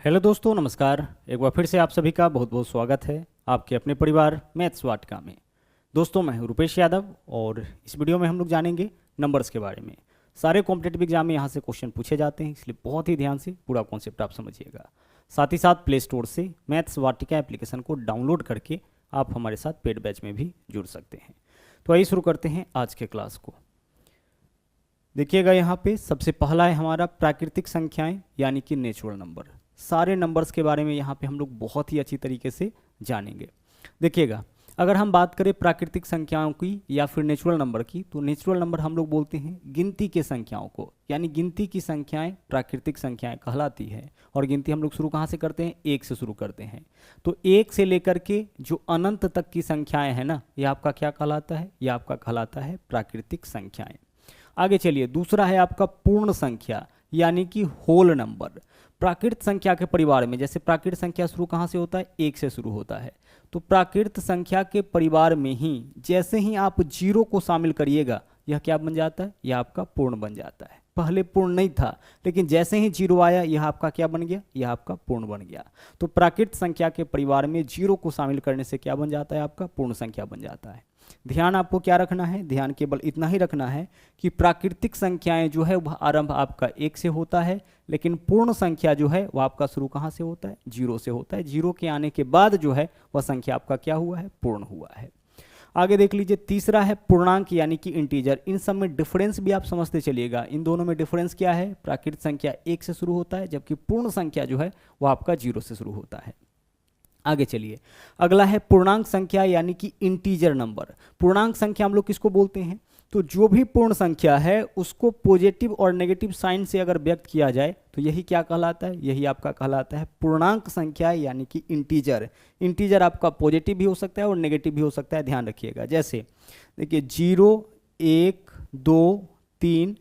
Hello दोस्तों, नमस्कार। एक बार फिर से आप सभी का बहुत बहुत स्वागत है आपके अपने परिवार मैथ्स वाटिका में। दोस्तों, मैं हूं रुपेश यादव और इस वीडियो में हम लोग जानेंगे नंबर्स के बारे में। सारे कॉम्पिटिटिव एग्जाम में यहाँ से क्वेश्चन पूछे जाते हैं, इसलिए बहुत ही ध्यान से पूरा कॉन्सेप्ट आप समझिएगा। साथ ही साथ प्ले स्टोर से मैथ्स वाटिका एप्लीकेशन को डाउनलोड करके आप हमारे साथ पेड बैच में भी जुड़ सकते हैं। तो आइए शुरू करते हैं आज के क्लास को। देखिएगा, यहाँ पे सबसे पहला है हमारा प्राकृतिक संख्याएं यानी कि नेचुरल नंबर। सारे नंबर्स के बारे में यहाँ पे हम लोग बहुत ही अच्छी तरीके से जानेंगे। देखिएगा, अगर हम बात करें प्राकृतिक संख्याओं की या फिर नेचुरल नंबर की, तो नेचुरल नंबर हम लोग बोलते हैं गिनती के संख्याओं को, यानी गिनती की संख्याएं प्राकृतिक संख्याएं कहलाती है। और गिनती हम लोग शुरू कहाँ से करते हैं? एक से शुरू करते हैं। तो एक से लेकर के जो अनंत तक की संख्याएं हैं ना, ये आपका क्या कहलाता है? ये आपका कहलाता है प्राकृतिक संख्याएं। आगे चलिए, दूसरा है आपका पूर्ण संख्या यानी कि होल नंबर। प्राकृत संख्या के परिवार में, जैसे प्राकृत संख्या शुरू कहाँ से होता है? एक से शुरू होता है। तो प्राकृत संख्या के परिवार में ही जैसे ही आप जीरो को शामिल करिएगा, यह क्या बन जाता है? यह आपका पूर्ण बन जाता है। पहले पूर्ण नहीं था, लेकिन जैसे ही जीरो आया, यह आपका क्या बन गया? यह आपका पूर्ण बन गया। तो प्राकृत संख्या के परिवार में जीरो को शामिल करने से क्या बन जाता है? आपका पूर्ण संख्या बन जाता है। ध्यान आपको क्या रखना है? ध्यान केवल इतना ही रखना है कि प्राकृतिक संख्याएं जो है वह आरंभ आपका एक से होता है, लेकिन पूर्ण संख्या जो है वह आपका शुरू कहाँ से होता है? जीरो से होता है। जीरो के आने के बाद जो है वह संख्या आपका क्या हुआ है? पूर्ण हुआ है। आगे देख लीजिए, तीसरा है पूर्णांक यानी कि इंटीजर। इन सब में डिफरेंस भी आप समझते चलिएगा। इन दोनों में डिफरेंस क्या है? प्राकृतिक संख्या एक से शुरू होता है, जबकि पूर्ण संख्या जो है वह आपका जीरो से शुरू होता है। आगे चलिए, अगला है पूर्णांक संख्या यानी कि इंटीजर नंबर। पूर्णांक संख्या हम लोग किसको बोलते हैं? तो जो भी पूर्ण संख्या है उसको पॉजिटिव और नेगेटिव साइन से अगर व्यक्त किया जाए तो यही क्या कहलाता है? यही आपका कहलाता है पूर्णांक संख्या यानी कि इंटीजर। इंटीजर आपका पॉजिटिव भी हो सकता है और नेगेटिव भी हो सकता है, ध्यान रखिएगा। जैसे देखिए 0, 1, 2, 3,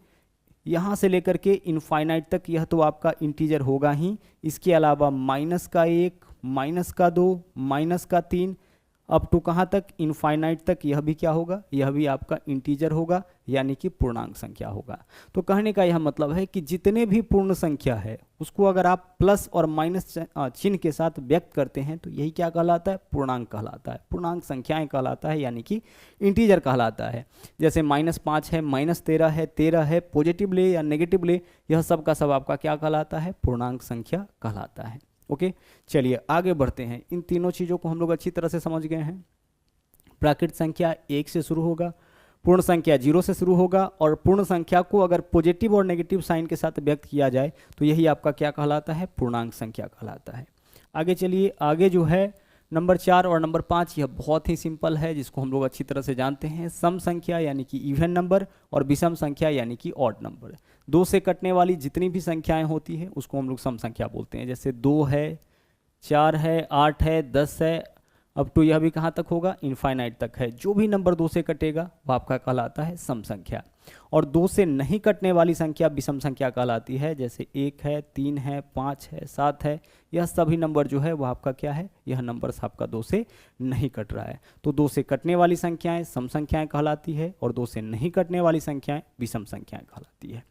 यहाँ से लेकर के इनफाइनाइट तक यह तो आपका इंटीजर होगा ही। इसके अलावा -1, -2, -3 अप टू कहाँ तक? इनफाइनाइट तक यह भी क्या होगा? यह भी आपका इंटीजर होगा, यानी कि पूर्णांक संख्या होगा। तो कहने का यह मतलब है कि जितने भी पूर्ण संख्या है उसको अगर आप प्लस और माइनस चिन्ह के साथ व्यक्त करते हैं तो यही क्या कहलाता है? पूर्णांक कहलाता है, पूर्णांक संख्याएं कहलाता है, यानी कि इंटीजर कहलाता है। जैसे -5 है, -13 है, 13 है, पॉजिटिव ले या नेगेटिव ले, यह सब का सब आपका क्या कहलाता है? पूर्णांक संख्या कहलाता है। ओके, चलिए आगे बढ़ते हैं। इन तीनों चीज़ों को हम लोग अच्छी तरह से समझ गए हैं। प्राकृत संख्या एक से शुरू होगा, पूर्ण संख्या जीरो से शुरू होगा, और पूर्ण संख्या को अगर पॉजिटिव और नेगेटिव साइन के साथ व्यक्त किया जाए तो यही आपका क्या कहलाता है? पूर्णांक संख्या कहलाता है। आगे चलिए, आगे जो है नंबर 4 और नंबर 5, यह बहुत ही सिंपल है, जिसको हम लोग अच्छी तरह से जानते हैं। सम संख्या यानी कि इवन नंबर और विषम संख्या यानी कि ऑड नंबर। दो से कटने वाली जितनी भी संख्याएं होती है उसको हम लोग सम संख्या बोलते हैं। जैसे 2 है, 4 है, 8 है, 10 है, अब तो यह भी कहाँ तक होगा? इनफाइनाइट तक है। जो भी नंबर 2 से कटेगा वह आपका कहलाता है सम संख्या। और 2 से नहीं कटने वाली संख्या विषम संख्या कहलाती है। जैसे 1 है, 3 है, 5 है, 7 है, यह सभी नंबर जो है वह आपका क्या है? यह नंबर आपका 2 से नहीं कट रहा है। तो 2 से कटने वाली संख्याएं सम संख्याएं कहलाती है और 2 से नहीं कटने वाली संख्याएं विषम संख्याएं कहलाती है।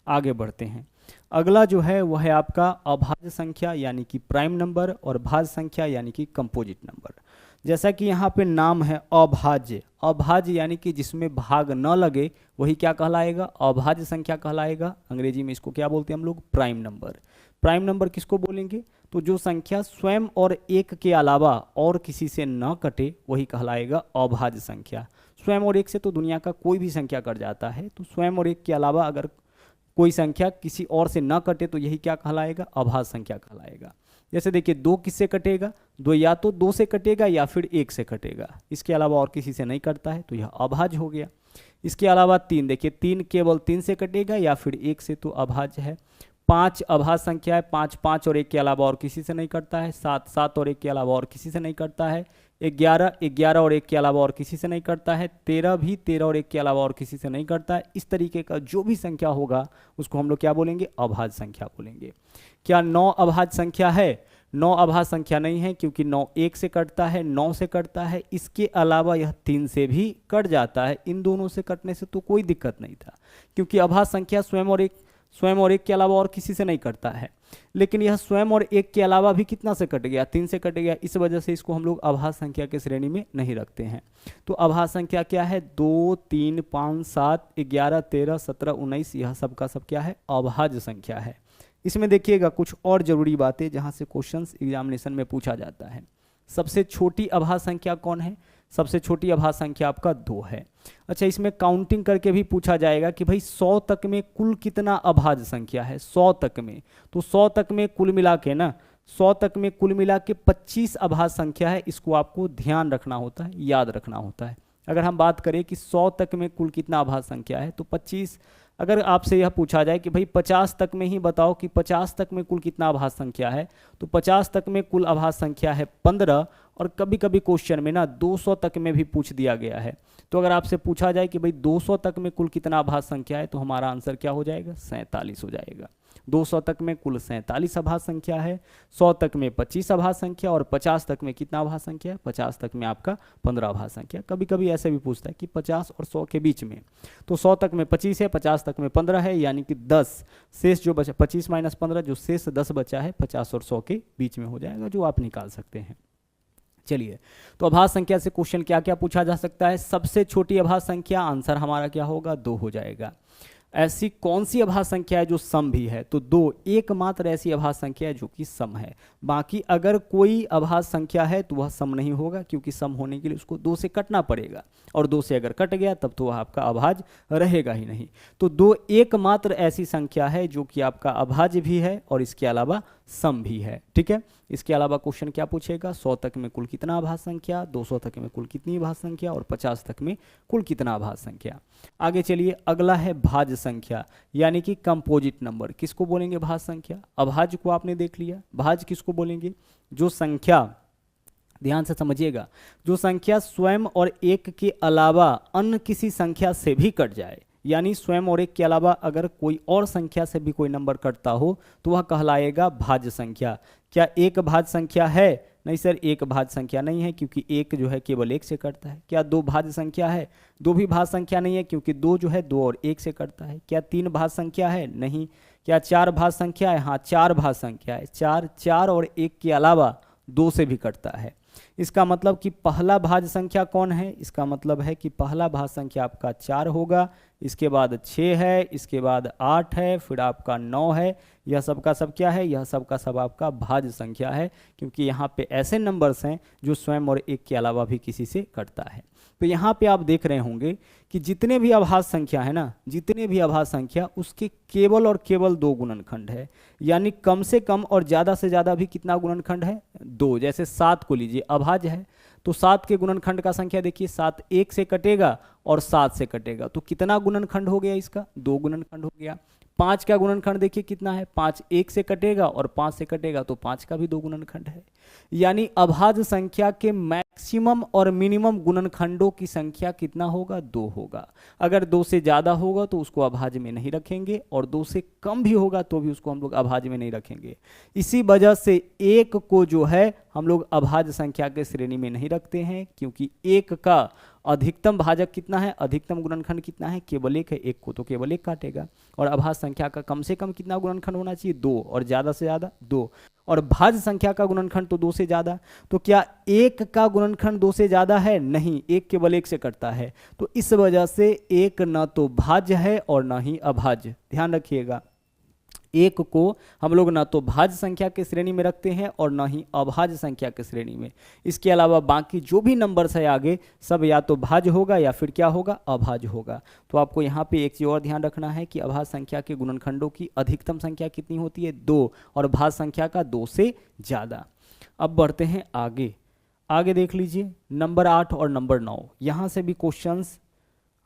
आगे बढ़ते हैं। अगला जो है वह है आपका अभाज्य संख्या यानी कि प्राइम नंबर, और भाज्य संख्या यानी कि कंपोजिट नंबर। जैसा कि यहाँ पे नाम है अभाज्य, अभाज्य यानी कि जिसमें भाग न लगे वही क्या कहलाएगा? अभाज्य संख्या कहलाएगा। अंग्रेजी में इसको क्या बोलते हैं हम लोग? Prime number. प्राइम नंबर किसको बोलेंगे? तो जो संख्या स्वयं और एक के अलावा और किसी से न कटे वही कहलाएगा अभाज्य संख्या। स्वयं और एक से तो दुनिया का कोई भी संख्या कट जाता है, तो स्वयं और एक के अलावा अगर कोई संख्या किसी और से न कटे तो यही क्या कहलाएगा? अभाज्य संख्या कहलाएगा। जैसे देखिए 2 किससे कटेगा? 2 या तो 2 से कटेगा या फिर 1 से कटेगा, इसके अलावा और किसी से नहीं कटता है तो यह अभाज्य हो गया। इसके अलावा 3, देखिए 3 केवल 3 से कटेगा या फिर 1 से, तो अभाज्य है। 5 अभाज्य संख्या है, 5 5 और 1 के अलावा और किसी से नहीं कटता है। 7 7 और 1 के अलावा और किसी से नहीं कटता है। 11 11 और 1 के अलावा और किसी से नहीं कटता है। 13 भी 13 और 1 के अलावा और किसी से नहीं कटता है। इस तरीके का जो भी संख्या होगा उसको हम लोग क्या बोलेंगे? अभाज्य संख्या बोलेंगे। क्या 9 अभाज्य संख्या है? 9 अभाज्य संख्या नहीं है, क्योंकि 9 1 से कटता है, 9 से कटता है, इसके अलावा यह 3 से भी कट जाता है। इन दोनों से कटने से तो कोई दिक्कत नहीं था, क्योंकि अभाज्य संख्या स्वयं और एक के अलावा और किसी से नहीं कटता है। लेकिन यह स्वयं और एक के अलावा भी कितना से कट गया, 3 से कट गया। इस वजह से इसको हम लोग अभाज्य संख्या के श्रेणी में नहीं रखते हैं। तो अभाज्य संख्या क्या है, 2, 3, 5, 7, 11, 13, 17, 19, यह सब का सब क्या है, अभाज्य संख्या है। इसमें देखिएगा कुछ और जरूरी बातें जहां से क्वेश्चंस एग्जामिनेशन में पूछा जाता है। सबसे छोटी अभाज्य संख्या कौन है, सबसे छोटी अभाज्य संख्या आपका 2 है। अच्छा, इसमें काउंटिंग करके भी पूछा जाएगा कि भाई 100 तक में कुल कितना अभाज्य संख्या है, 100 तक में। तो 100 तक में कुल मिला के ना, 100 तक में कुल मिला के 25 अभाज्य संख्या है। इसको आपको ध्यान रखना होता है, याद रखना होता है। अगर हम बात करें कि 100 तक में कुल कितना अभाज्य संख्या है, तो 25। अगर आपसे यह पूछा जाए कि भाई 50 तक में ही बताओ कि 50 तक में कुल कितना अभाज्य संख्या है, तो 50 तक में कुल अभाज्य संख्या है 15। और कभी कभी क्वेश्चन में ना 200 तक में भी पूछ दिया गया है। तो अगर आपसे पूछा जाए कि भाई 200 तक में कुल कितना अभाज्य संख्या है, तो हमारा आंसर क्या हो जाएगा, 47 हो जाएगा। 200 तक में कुल 47 अभाज्य संख्या है, 100 तक में 25 अभाज्य संख्या, और 50 तक में कितना अभाज्य संख्या है, 50 तक में आपका 15 अभाज्य संख्या। कभी कभी ऐसे भी पूछता है कि 50 और 100 के बीच में, तो 100 तक में 25 है, 50 तक में 15 है, यानी कि 10 शेष जो बचा, 25 - 15 जो शेष 10 बचा है, 50 और 100 के बीच में हो जाएगा, जो आप निकाल सकते हैं। चलिए, तो अभाज्य संख्या से क्वेश्चन क्या क्या पूछा जा सकता है। सबसे छोटी अभाज्य संख्या, आंसर हमारा क्या होगा, 2 हो जाएगा। ऐसी कौन सी अभाज्य संख्या है जो सम भी है, तो 2 एकमात्र ऐसी अभाज्य संख्या है जो कि सम है। बाकी अगर कोई अभाज्य संख्या है तो वह सम नहीं होगा, क्योंकि सम होने के लिए उसको 2 से कटना पड़ेगा, और 2 से अगर कट गया तब तो वह आपका अभाज्य रहेगा ही नहीं। तो 2 एकमात्र ऐसी संख्या है जो कि आपका अभाज्य भी है और इसके अलावा सम भी है। ठीक है, इसके अलावा क्वेश्चन क्या पूछेगा, 100 तक में कुल कितना अभाज्य संख्या, 200 तक में कुल कितनी अभाज्य संख्या, और 50 तक में कुल कितना अभाज्य संख्या। आगे चलिए, अगला है भाज्य संख्या, यानी कि कंपोजिट नंबर। किसको बोलेंगे भाज्य संख्या, अभाज्य को आपने देख लिया, भाज्य किसको बोलेंगे, जो संख्या, ध्यान से समझिएगा, जो संख्या स्वयं और एक के अलावा अन्य किसी संख्या से भी कट जाए, यानी स्वयं और एक के अलावा अगर कोई और संख्या से भी कोई नंबर कटता हो तो वह कहलाएगा भाज्य संख्या। क्या एक भाज्य संख्या है, नहीं सर, एक भाज्य संख्या नहीं है, क्योंकि एक जो है केवल 1 से कटता है। क्या 2 भाज्य संख्या है, 2 भी भाज्य संख्या नहीं है, क्योंकि 2 जो है 2 और 1 से कटता है। क्या 3 भाज्य संख्या है, नहीं। क्या 4 भाज्य संख्या है, हाँ 4 भाज्य संख्या है। 4 और 1 के अलावा 2 से भी कटता है। इसका मतलब कि पहला भाज्य संख्या कौन है, इसका मतलब है कि पहला भाज्य संख्या आपका 4 होगा, इसके बाद 6 है, इसके बाद 8 है, फिर आपका 9 है। यह सब का सब क्या है, यह सब का सब आपका भाज्य संख्या है, क्योंकि यहाँ पे ऐसे नंबर्स हैं जो स्वयं और एक के अलावा भी किसी से कटता है। तो यहाँ पे आप देख रहे होंगे कि जितने भी अभाज्य संख्या है ना, जितने भी अभाज्य संख्या, उसके केवल और केवल 2 गुणनखंड है, यानी कम से कम और ज़्यादा से ज़्यादा भी कितना गुणनखंड है, 2। जैसे 7 को लीजिए, अभाज्य है, तो 7 के गुणनखंड का संख्या देखिए, 7 1 से कटेगा और 7 से कटेगा, तो कितना गुणनखंड हो गया इसका, 2 गुणनखंड हो गया। 5 का गुणनखंड देखिए कितना है, 5 1 से कटेगा और 5 से कटेगा, तो 5 का भी 2 गुणनखंड है। यानी अभाज्य संख्या के मैक्सिमम और मिनिमम गुणनखंडों की संख्या कितना होगा, 2 होगा। अगर 2 से ज़्यादा होगा तो उसको अभाज्य में नहीं रखेंगे, और 2 से कम भी होगा तो भी उसको हम लोग अभाज्य में नहीं रखेंगे। इसी वजह से 1 को जो है हम लोग अभाज्य संख्या के श्रेणी में नहीं रखते हैं, क्योंकि 1 का अधिकतम भाजक कितना है, अधिकतम गुणनखंड कितना है, केवल 1 है, 1 को तो केवल 1 काटेगा। और अभाज्य संख्या का कम से कम कितना गुणनखंड होना चाहिए, 2, और ज़्यादा से ज़्यादा 2, और भाज्य संख्या का गुणनखंड तो 2 से ज़्यादा। तो क्या 1 का गुणनखंड 2 से ज़्यादा है, नहीं, 1 केवल 1 से कटता है। तो इस वजह से 1 न तो भाज्य है और न ही अभाज्य, ध्यान रखिएगा। 1 को हम लोग ना तो भाज्य संख्या के श्रेणी में रखते हैं और ना ही अभाज्य संख्या के श्रेणी में। इसके अलावा बाकी जो भी नंबर्स है आगे, सब या तो भाज्य होगा या फिर क्या होगा, अभाज्य होगा। तो आपको यहाँ पे एक चीज़ और ध्यान रखना है कि अभाज्य संख्या के गुणनखंडों की अधिकतम संख्या कितनी होती है, 2, और भाज्य संख्या का 2 से ज़्यादा। अब बढ़ते हैं आगे। आगे देख लीजिए, नंबर 8 और नंबर 9, यहाँ से भी क्वेश्चंस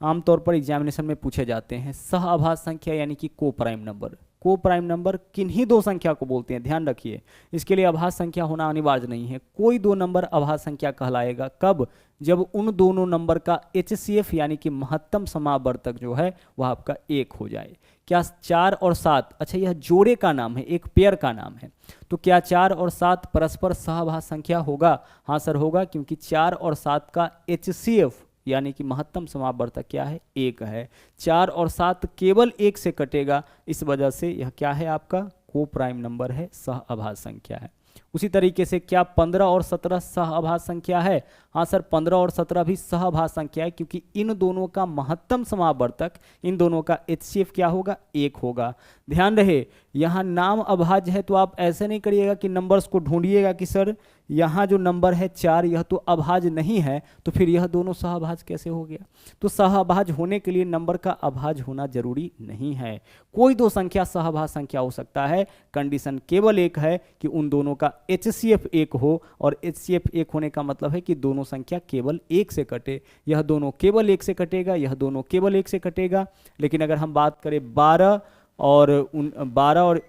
आमतौर पर एग्जामिनेशन में पूछे जाते हैं। सह अभाज्य संख्या यानी कि को प्राइम नंबर। को प्राइम नंबर किन्हीं 2 संख्या को बोलते हैं, ध्यान रखिए। इसके लिए अभाज्य संख्या होना अनिवार्य नहीं है, कोई 2 नंबर अभाज्य संख्या कहलाएगा। कब, जब उन दोनों नंबर का HCF यानी कि महत्तम समावर्तक जो है वह आपका 1 हो जाए। क्या 4 और 7, अच्छा यह जोड़े का नाम है, एक पेयर का नाम है, तो क्या 4 और 7 परस्पर सहअभाज्य संख्या होगा, हाँ सर होगा, क्योंकि 4 और 7 का HCF यानी कि महत्तम समावर्तक क्या है, 1 है। 4 और 7 केवल 1 से कटेगा, इस वजह से यह क्या है आपका को प्राइम नंबर है, सह अभाज्य संख्या है। उसी तरीके से क्या 15 और 17 सह अभाज्य संख्या है? हाँ सर, 15 और 17 भी सह अभाज्य संख्या है, क्योंकि इन दोनों का महत्तम समावर्तक, इन दोनों का HCF क्या होगा? 1 होगा। ध्यान रहे, यहाँ नाम अभाज्य है तो आप ऐसे नहीं करिएगा कि नंबर्स को ढूंढिएगा कि सर यहाँ जो नंबर है 4 यह तो अभाज्य नहीं है, तो फिर यह दोनों सहअभाज्य कैसे हो गया? तो सहअभाज्य होने के लिए नंबर का अभाज्य होना जरूरी नहीं है। कोई दो संख्या सहअभाज्य संख्या हो सकता है, कंडीशन केवल एक है कि उन दोनों का HCF 1 हो, और HCF 1 होने का मतलब है कि दोनों संख्या केवल 1 से कटे। यह दोनों केवल 1 से कटेगा, यह दोनों केवल 1 से कटेगा। लेकिन अगर हम बात करें 12 और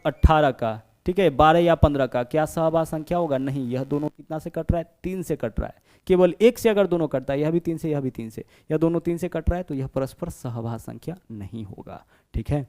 18 का, ठीक है, 12 या 15 का, क्या सहअभाज्य संख्या होगा? नहीं, यह दोनों कितना से कट रहा है? 3 से कट रहा है। केवल 1 से अगर दोनों कटता है, यह भी 3 से, यह भी 3 से, यह दोनों 3 से कट रहा है, तो यह परस्पर सहअभाज्य संख्या नहीं होगा। ठीक है,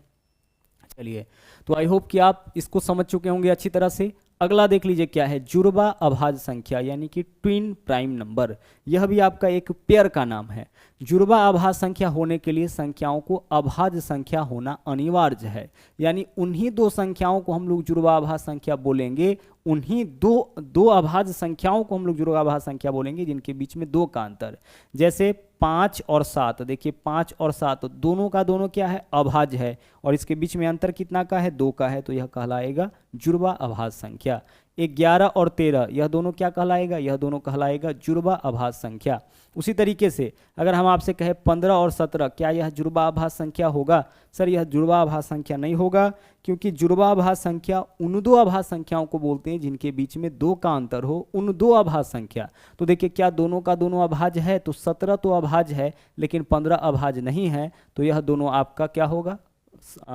चलिए, तो आई होप कि आप इसको समझ चुके होंगे अच्छी तरह से। अगला देख लीजिए क्या है, जुड़वा अभाज्य संख्या यानी कि ट्विन प्राइम नंबर। यह भी आपका एक पेयर का नाम है। जुड़वा अभाज्य संख्या होने के लिए संख्याओं को अभाज्य संख्या होना अनिवार्य है, यानी उन्हीं दो संख्याओं को हम लोग जुड़वा अभाज्य संख्या बोलेंगे, उन्हीं दो अभाज्य संख्याओं को हम लोग जुड़वा अभाज्य संख्या बोलेंगे जिनके बीच में 2 का अंतर। जैसे 5 और 7, देखिए 5 और 7 दोनों का दोनों क्या है? अभाज्य है, और इसके बीच में अंतर कितना का है? 2 का है, तो यह कहलाएगा जुड़वा अभाज्य संख्या। 11 और 13 यह दोनों क्या कहलाएगा? यह दोनों कहलाएगा जुड़वा अभाज्य संख्या। उसी तरीके से अगर हम आपसे कहें 15 और 17, क्या यह जुड़वा अभाज्य संख्या होगा? सर यह जुड़वा अभाज्य संख्या नहीं होगा, क्योंकि जुड़वा अभाज्य संख्या उन दो अभाज्य संख्याओं को बोलते हैं जिनके बीच में 2 का अंतर हो, उन दो अभाज्य संख्या। तो देखिए क्या दोनों का दोनों अभाज्य है? तो 17 तो अभाज्य है, लेकिन 15 अभाज्य नहीं है, तो यह दोनों आपका क्या होगा?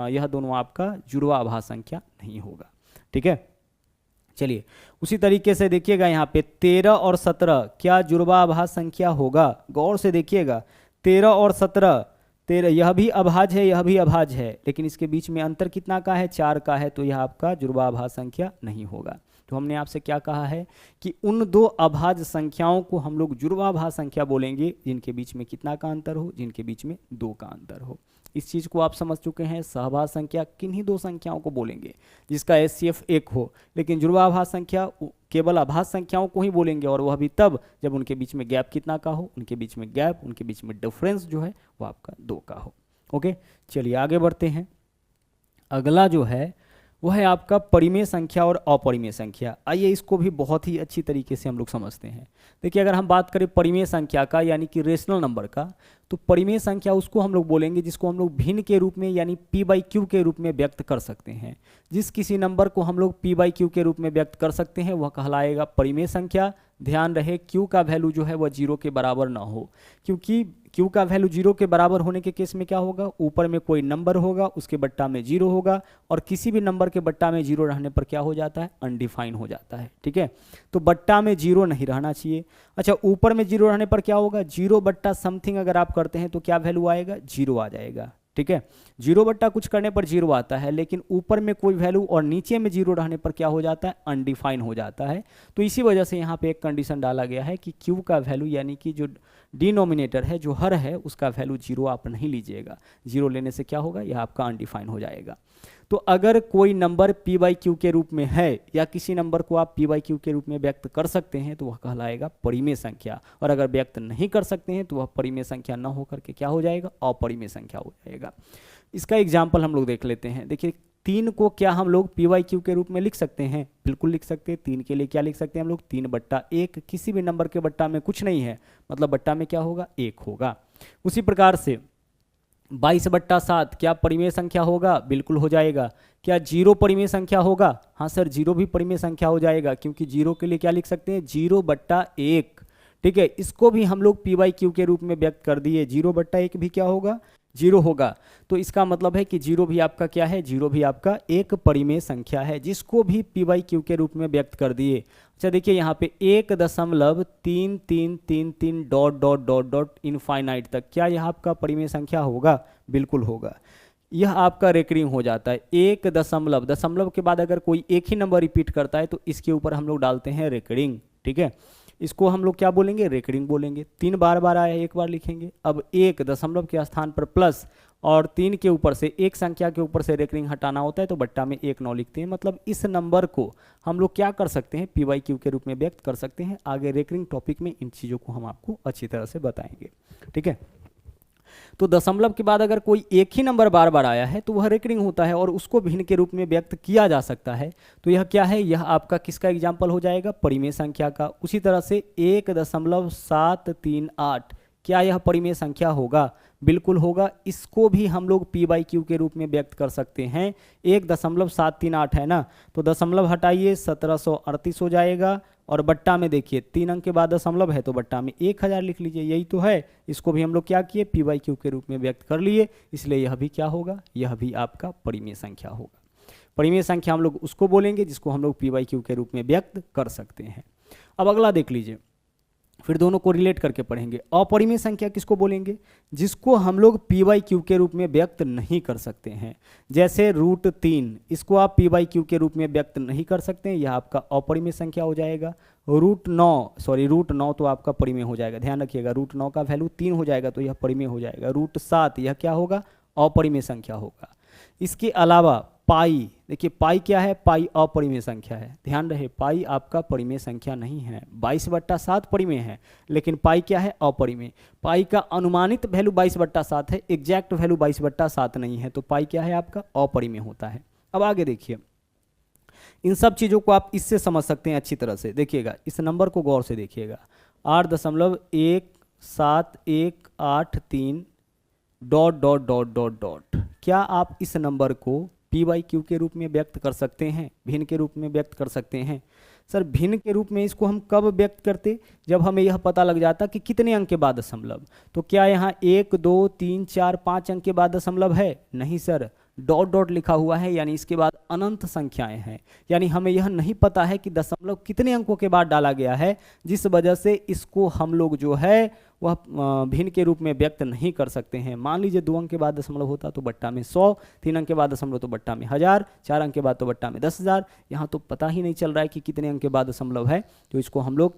यह दोनों आपका जुड़वा अभाज्य संख्या नहीं होगा। ठीक है, चलिए, उसी तरीके से देखिएगा यहाँ पे 13 और 17 क्या जुड़वा अभाज्य संख्या होगा? गौर से देखिएगा, 13 और 17, 13 यह भी अभाज्य है, यह भी अभाज्य है, लेकिन इसके बीच में अंतर कितना का है? 4 का है, तो यह आपका जुड़वा अभाज्य संख्या नहीं होगा। तो हमने आपसे क्या कहा है कि उन दो अभाज्य संख्याओं को हम लोग जुड़वा अभाज्य संख्या बोलेंगे जिनके बीच में कितना का अंतर हो? जिनके बीच में 2 का अंतर हो। इस चीज को आप समझ चुके हैं। सहअभाज्य संख्या किन्हीं दो संख्याओं को बोलेंगे जिसका HCF 1 हो, लेकिन जुड़वा अभाज्य संख्या केवल अभाज्य संख्याओं को ही बोलेंगे, और वह भी तब जब उनके बीच में गैप कितना का हो? उनके बीच में गैप, उनके बीच में डिफरेंस जो है वो आपका 2 का हो। ओके, चलिए आगे बढ़ते हैं। अगला जो है वह है आपका परिमेय संख्या और अपरिमेय संख्या। आइए इसको भी बहुत ही अच्छी तरीके से हम लोग समझते हैं। देखिए अगर हम बात करें परिमेय संख्या का यानी कि रेशनल नंबर का, तो परिमेय संख्या उसको हम लोग बोलेंगे जिसको हम लोग भिन्न के रूप में यानी P/Q के रूप में व्यक्त कर सकते हैं। जिस किसी नंबर को हम लोग P/Q के रूप में व्यक्त कर सकते हैं वह कहलाएगा परिमेय संख्या। ध्यान रहे Q का वैल्यू जो है वह 0 के बराबर ना हो, क्योंकि Q का वैल्यू 0 के बराबर होने के केस में क्या होगा? ऊपर में कोई नंबर होगा, उसके बट्टा में 0 होगा, और किसी भी नंबर के बट्टा में 0 रहने पर क्या हो जाता है? अनडिफाइन हो जाता है। ठीक है, तो बट्टा में 0 नहीं रहना चाहिए। अच्छा, ऊपर में 0 रहने पर क्या होगा? 0 बट्टा समथिंग अगर आप करते हैं तो क्या वैल्यू आएगा? 0 आ जाएगा। ठीक है, 0 बट्टा कुछ करने पर 0 आता है, लेकिन ऊपर में कोई वैल्यू और नीचे में 0 रहने पर क्या हो जाता है? अनडिफाइन हो जाता है। तो इसी वजह से यहाँ पे एक कंडीशन डाला गया है कि Q का वैल्यू यानी कि जो डिनोमिनेटर है, जो हर है, उसका वैल्यू 0 आप नहीं लीजिएगा। 0 लेने से क्या होगा? यह आपका अनडिफाइन हो जाएगा। तो अगर कोई नंबर P/Q के रूप में है या किसी नंबर को आप P/Q के रूप में व्यक्त कर सकते हैं तो वह कहलाएगा परिमेय संख्या, और अगर व्यक्त नहीं कर सकते हैं तो वह परिमेय संख्या न होकर के क्या हो जाएगा? अपरिमेय संख्या हो जाएगा। इसका एग्जाम्पल हम लोग देख लेते हैं। देखिए 3 को क्या हम लोग P/Q के रूप में लिख सकते हैं? बिल्कुल लिख सकते हैं। 3 के लिए क्या लिख सकते हैं हम लोग? 3/1। किसी भी नंबर के बट्टा में कुछ नहीं है, मतलब बट्टा में क्या होगा? 1 होगा। उसी प्रकार से 22/7 क्या परिमेय संख्या होगा? बिल्कुल हो जाएगा। क्या 0 परिमेय संख्या होगा? हाँ सर, 0 भी परिमेय संख्या हो जाएगा, क्योंकि 0 के लिए क्या लिख सकते हैं? 0/1। ठीक है, इसको भी हम लोग P/Q के रूप में व्यक्त कर दिए। 0/1 भी क्या होगा? 0 होगा। तो इसका मतलब है कि 0 भी आपका क्या है? 0 भी आपका एक परिमेय संख्या है, जिसको भी P/Q के रूप में व्यक्त कर दिए। अच्छा देखिए यहाँ पे 1.3333 dot dot dot dot infinite तक, क्या यह आपका परिमेय संख्या होगा? बिल्कुल होगा। यह आपका रेकरिंग हो जाता है। 1 दशमलव के बाद अगर कोई एक ही नंबर रिपीट करता है तो इसके ऊपर हम लोग डालते हैं रेकरिंग। ठीक है, इसको हम लोग क्या बोलेंगे? रेकरिंग बोलेंगे। 3 बार आया, 1 बार लिखेंगे। अब 1 दशमलव के स्थान पर प्लस और 3 के ऊपर से एक संख्या के ऊपर से रेकरिंग हटाना होता है तो बट्टा में 1 9 लिखते हैं। मतलब इस नंबर को हम लोग क्या कर सकते हैं, पी वाई क्यू के रूप में व्यक्त कर सकते हैं। आगे रेकरिंग टॉपिक में इन चीज़ों को हम आपको अच्छी तरह से बताएंगे, ठीक है। तो दशमलव के बाद अगर कोई एक ही नंबर बार बार आया है तो वह रेकरिंग होता है और उसको भिन्न के रूप में व्यक्त किया जा सकता है। तो यह क्या है, यह आपका किसका एग्जाम्पल हो जाएगा, परिमेय संख्या का। उसी तरह से 1.738 क्या यह परिमेय संख्या होगा, बिल्कुल होगा। इसको भी हम लोग पी बाई क्यू के रूप में व्यक्त कर सकते हैं। 1.738 है ना, तो दशमलव हटाइए 1738 हो जाएगा और बट्टा में देखिए 3 अंक के बाद दशमलव है तो बट्टा में 1000 लिख लीजिए, यही तो है। इसको भी हम लोग क्या किए, पी बाई क्यू के रूप में व्यक्त कर लिए, इसलिए यह भी क्या होगा, यह भी आपका परिमेय संख्या होगा। परिमेय संख्या हम लोग उसको बोलेंगे जिसको हम लोग पी बाई क्यू के रूप में व्यक्त कर सकते हैं। अब अगला देख लीजिए, फिर दोनों को रिलेट करके पढ़ेंगे। अपरिमेय संख्या किसको बोलेंगे, जिसको हम लोग पी वाई क्यू के रूप में व्यक्त नहीं कर सकते हैं। जैसे √3, इसको आप पी वाई क्यू के रूप में व्यक्त नहीं कर सकते हैं, यह आपका अपरिमेय संख्या हो जाएगा। √9 तो आपका परिमेय हो जाएगा, ध्यान रखिएगा। √9 का वैल्यू 3 हो जाएगा तो यह परिमेय हो जाएगा। √7 यह क्या होगा, अपरिमेय संख्या होगा। इसके अलावा पाई, देखिए पाई क्या है, पाई अपरिमेय संख्या है, ध्यान रहे। पाई आपका परिमेय संख्या नहीं है, 22/7 परिमेय है, लेकिन पाई क्या है, अपरिमेय। पाई का अनुमानित वैल्यू 22/7 है, एग्जैक्ट वैल्यू 22/7 नहीं है, तो पाई क्या है आपका, अपरिमेय होता है। अब आगे देखिए, इन सब चीज़ों को आप इससे समझ सकते हैं अच्छी तरह से। देखिएगा, इस नंबर को गौर से देखिएगा, 8.1718 ... क्या आप इस नंबर को पी वाई क्यू के रूप में व्यक्त कर सकते हैं, भिन्न के रूप में व्यक्त कर सकते हैं? सर भिन्न के रूप में इसको हम कब व्यक्त करते, जब हमें यह पता लग जाता कि कितने अंक के बाद दशमलव। तो क्या यहाँ 1 2 3 4 5 अंक के बाद दशमलव है? नहीं सर, ... लिखा हुआ है, यानी इसके बाद अनंत संख्याएं हैं। यानी हमें यह नहीं पता है कि दशमलव कितने अंकों के बाद डाला गया है, जिस वजह से इसको हम लोग जो है वह भिन्न के रूप में व्यक्त नहीं कर सकते हैं। मान लीजिए 2 अंक के बाद दशमलव होता तो बट्टा में 100, 3 अंक के बाद दशमलव तो बट्टा में 1000, 4 अंक के बाद तो बट्टा में 10,000। यहाँ तो पता ही नहीं चल रहा है कि कितने अंक के बाद दशमलव है, तो इसको हम लोग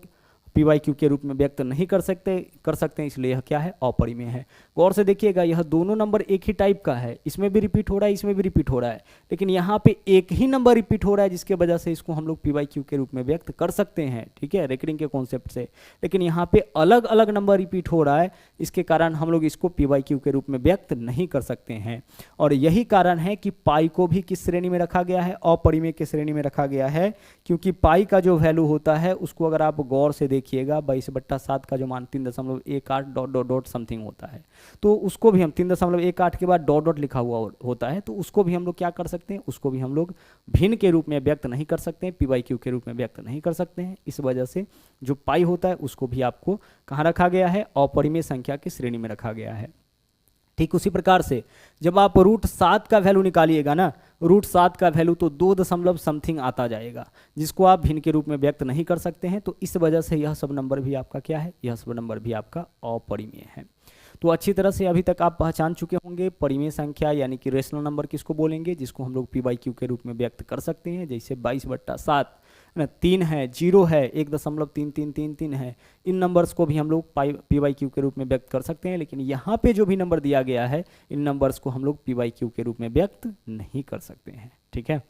पी वाई क्यू के रूप में व्यक्त नहीं कर सकते हैं, इसलिए यह क्या है, अपरिमेय है। गौर से देखिएगा, यह दोनों नंबर एक ही टाइप का है, इसमें भी रिपीट हो रहा है, इसमें भी रिपीट हो रहा है, लेकिन यहाँ पे एक ही नंबर रिपीट हो रहा है, जिसके वजह से इसको हम लोग पी वाई क्यू के रूप में व्यक्त कर सकते हैं, ठीक है, रेकरिंग के कॉन्सेप्ट से। लेकिन यहाँ पे अलग अलग नंबर रिपीट हो रहा है, इसके कारण हम लोग इसको पी वाई क्यू के रूप में व्यक्त नहीं कर सकते हैं। और यही कारण है कि पाई को भी किस श्रेणी में रखा गया है, अपरिमेय के श्रेणी में रखा गया है, क्योंकि पाई का जो वैल्यू होता है उसको अगर आप गौर से देखिएगा, 22/7 का जो मान 3.18 ... समथिंग होता है, तो उसको भी हम 3.18 के बाद ... लिखा हुआ होता है, तो उसको भी हम लोग क्या कर सकते हैं, उसको भी हम लोग भिन्न के रूप में व्यक्त नहीं कर सकते हैं, पी वाई क्यू के रूप में व्यक्त नहीं कर सकते हैं। इस वजह से जो पाई होता है उसको भी आपको कहाँ रखा गया है, अपरिमेय संख्या की श्रेणी में रखा गया है। ठीक उसी प्रकार से जब आप √7 का वैल्यू निकालिएगा ना, √7 का वैल्यू तो 2 समथिंग आता जाएगा, जिसको आप भिन्न के रूप में व्यक्त नहीं कर सकते हैं। तो इस वजह से यह सब नंबर भी आपका क्या है, यह सब नंबर भी आपका अपरिमेय है। तो अच्छी तरह से अभी तक आप पहचान चुके होंगे परिमेय संख्या यानी कि रेशनल नंबर किसको बोलेंगे, जिसको हम लोग पी वाई क्यू के रूप में व्यक्त कर सकते हैं। जैसे 22/7 ना, 3 है, 0 है, 1.3333 है, इन नंबर्स को भी हम लोग पी वाई क्यू के रूप में व्यक्त कर सकते हैं। लेकिन यहाँ पे जो भी नंबर दिया गया है, इन नंबर्स को हम लोग पी वाई क्यू के रूप में व्यक्त नहीं कर सकते हैं, ठीक है।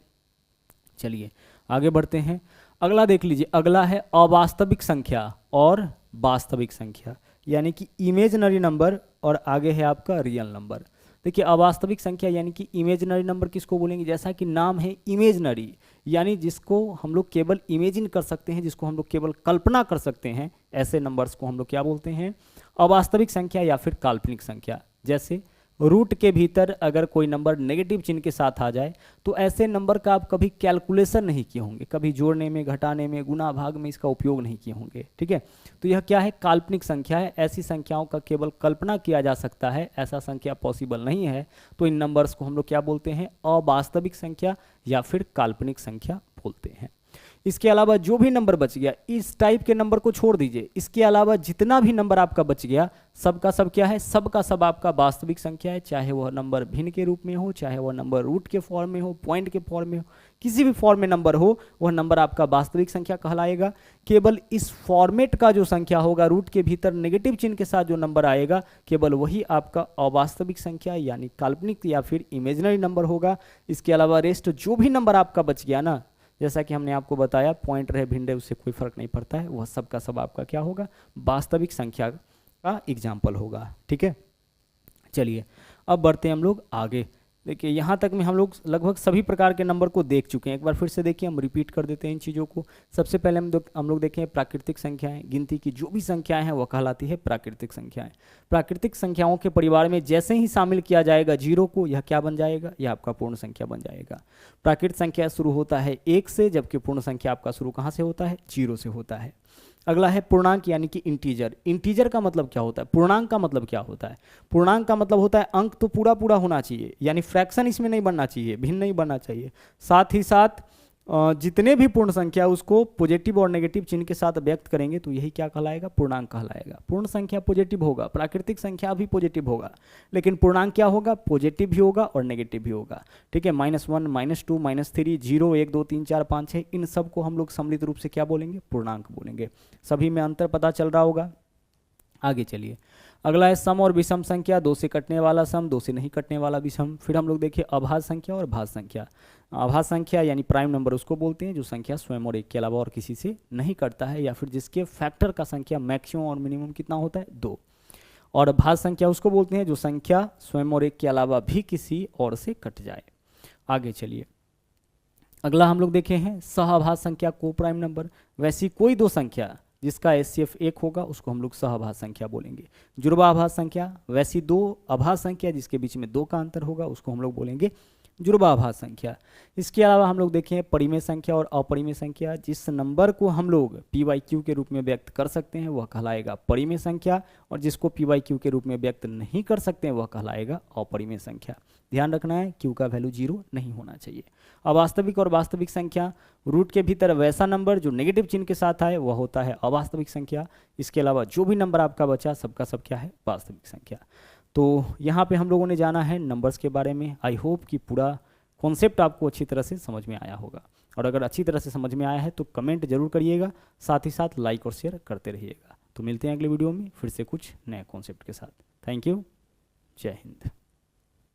चलिए आगे बढ़ते हैं। अगला देख लीजिए, अगला है अवास्तविक संख्या और वास्तविक संख्या, यानी कि इमेजिनरी नंबर और आगे है आपका रियल नंबर। देखिए अवास्तविक संख्या यानी कि इमेजिनरी नंबर किसको बोलेंगे, जैसा कि नाम है इमेजिनरी, यानी जिसको हम लोग केवल इमेजिन कर सकते हैं, जिसको हम लोग केवल कल्पना कर सकते हैं, ऐसे नंबर्स को हम लोग क्या बोलते हैं, अवास्तविक संख्या या फिर काल्पनिक संख्या। जैसे रूट के भीतर अगर कोई नंबर नेगेटिव चिन्ह के साथ आ जाए तो ऐसे नंबर का आप कभी कैलकुलेशन नहीं किए होंगे, कभी जोड़ने में, घटाने में, गुना भाग में इसका उपयोग नहीं किए होंगे, ठीक है। तो यह क्या है, काल्पनिक संख्या है। ऐसी संख्याओं का केवल कल्पना किया जा सकता है, ऐसा संख्या पॉसिबल नहीं है। तो इन नंबर्स को हम लोग क्या बोलते हैं, अवास्तविक संख्या या फिर काल्पनिक संख्या बोलते हैं। इसके अलावा जो भी नंबर बच गया, इस टाइप के नंबर को छोड़ दीजिए, इसके अलावा जितना भी नंबर आपका बच गया सबका सब क्या है, सबका सब आपका वास्तविक संख्या है। चाहे वह नंबर भिन्न के रूप में हो, चाहे वह नंबर रूट के फॉर्म में हो, पॉइंट के फॉर्म में हो, किसी भी फॉर्म में नंबर हो, वह नंबर आपका वास्तविक संख्या कहलाएगा। केवल इस फॉर्मेट का जो संख्या होगा, रूट के भीतर नेगेटिव चिन्ह के साथ जो नंबर आएगा, केवल वही आपका अवास्तविक संख्या यानी काल्पनिक या फिर इमेजिनरी नंबर होगा। इसके अलावा रेस्ट जो भी नंबर आपका बच गया ना, जैसा कि हमने आपको बताया, पॉइंट रहे भिन्न रहे उससे कोई फर्क नहीं पड़ता है, वह सबका सब आपका क्या होगा, वास्तविक संख्या का एग्जाम्पल होगा। ठीक है, चलिए अब बढ़ते हैं हम लोग आगे। देखिए यहाँ तक में हम लोग लगभग सभी प्रकार के नंबर को देख चुके हैं। एक बार फिर से देखिए, हम रिपीट कर देते हैं इन चीज़ों को। सबसे पहले हम लोग देखें प्राकृतिक संख्याएं। गिनती की जो भी संख्याएं हैं वह कहलाती है प्राकृतिक संख्याएं। प्राकृतिक संख्याओं के परिवार में जैसे ही शामिल किया जाएगा जीरो को, यह क्या बन जाएगा, यह आपका पूर्ण संख्या बन जाएगा। प्राकृतिक संख्या शुरू होता है 1 से, जबकि पूर्ण संख्या आपका शुरू कहाँ से होता है, 0 से होता है। अगला है पूर्णांक यानी कि इंटीजर। इंटीजर का मतलब क्या होता है, पूर्णांक का मतलब क्या होता है, पूर्णांक का मतलब होता है अंक तो पूरा पूरा होना चाहिए, यानी फ्रैक्शन इसमें नहीं बनना चाहिए, भिन्न नहीं बनना चाहिए। साथ ही साथ जितने भी पूर्ण संख्या उसको पॉजिटिव और नेगेटिव चिन्ह के साथ व्यक्त करेंगे तो यही क्या कहलाएगा, पूर्णांक कहलाएगा। पूर्ण संख्या पॉजिटिव होगा, प्राकृतिक संख्या भी पॉजिटिव होगा, लेकिन पूर्णांक क्या होगा, पॉजिटिव भी होगा और नेगेटिव भी होगा। ठीक है, -1, -2, -3, 0, 1, 2, 3, 4, 5, 6, इन सब को हम लोग सम्मिलित रूप से क्या बोलेंगे, पूर्णांक बोलेंगे। सभी में अंतर पता चल रहा होगा। आगे चलिए, अगला है सम और विषम संख्या। 2 से कटने वाला सम, 2 से नहीं कटने वाला विषम। फिर हम लोग देखिए अभाज्य संख्या और भाज्य संख्या। अभाज्य संख्या यानी प्राइम नंबर उसको बोलते हैं जो संख्या स्वयं और एक के अलावा और किसी से नहीं कटता है, या फिर जिसके फैक्टर का संख्या मैक्सिमम और मिनिमम कितना होता है, 2। और भाज्य संख्या उसको बोलते हैं जो संख्या स्वयं और एक के अलावा भी किसी और से कट जाए। आगे चलिए, अगला हम लोग देखे हैं सहअभाज्य संख्या, को प्राइम नंबर। वैसी कोई दो संख्या जिसका एचसीएफ 1 होगा उसको हम लोग सहअभाज्य संख्या बोलेंगे। जुड़वाभाज्य संख्या, वैसी दो अभाज्य संख्या जिसके बीच में 2 का अंतर होगा उसको हम लोग बोलेंगे जुड़वाभाज्य संख्या। इसके अलावा हम लोग देखें परिमेय संख्या और अपरिमेय संख्या। जिस नंबर को हम लोग पी/क्यू के रूप में व्यक्त कर सकते हैं वह कहलाएगा परिमेय संख्या, और जिसको पी/क्यू के रूप में व्यक्त नहीं कर सकते हैं वह कहलाएगा अपरिमेय संख्या। ध्यान रखना है क्यू का वैल्यू 0 नहीं होना चाहिए। अवास्तविक और वास्तविक संख्या, रूट के भीतर वैसा नंबर जो नेगेटिव चिन्ह के साथ आए वह होता है अवास्तविक संख्या। इसके अलावा जो भी नंबर आपका बचा सबका सब क्या है, वास्तविक संख्या। तो यहाँ पे हम लोगों ने जाना है नंबर्स के बारे में। आई होप कि पूरा कॉन्सेप्ट आपको अच्छी तरह से समझ में आया होगा, और अगर अच्छी तरह से समझ में आया है तो कमेंट जरूर करिएगा, साथ ही साथ लाइक और शेयर करते रहिएगा। तो मिलते हैं अगले वीडियो में फिर से कुछ नए कॉन्सेप्ट के साथ। थैंक यू, जय हिंद।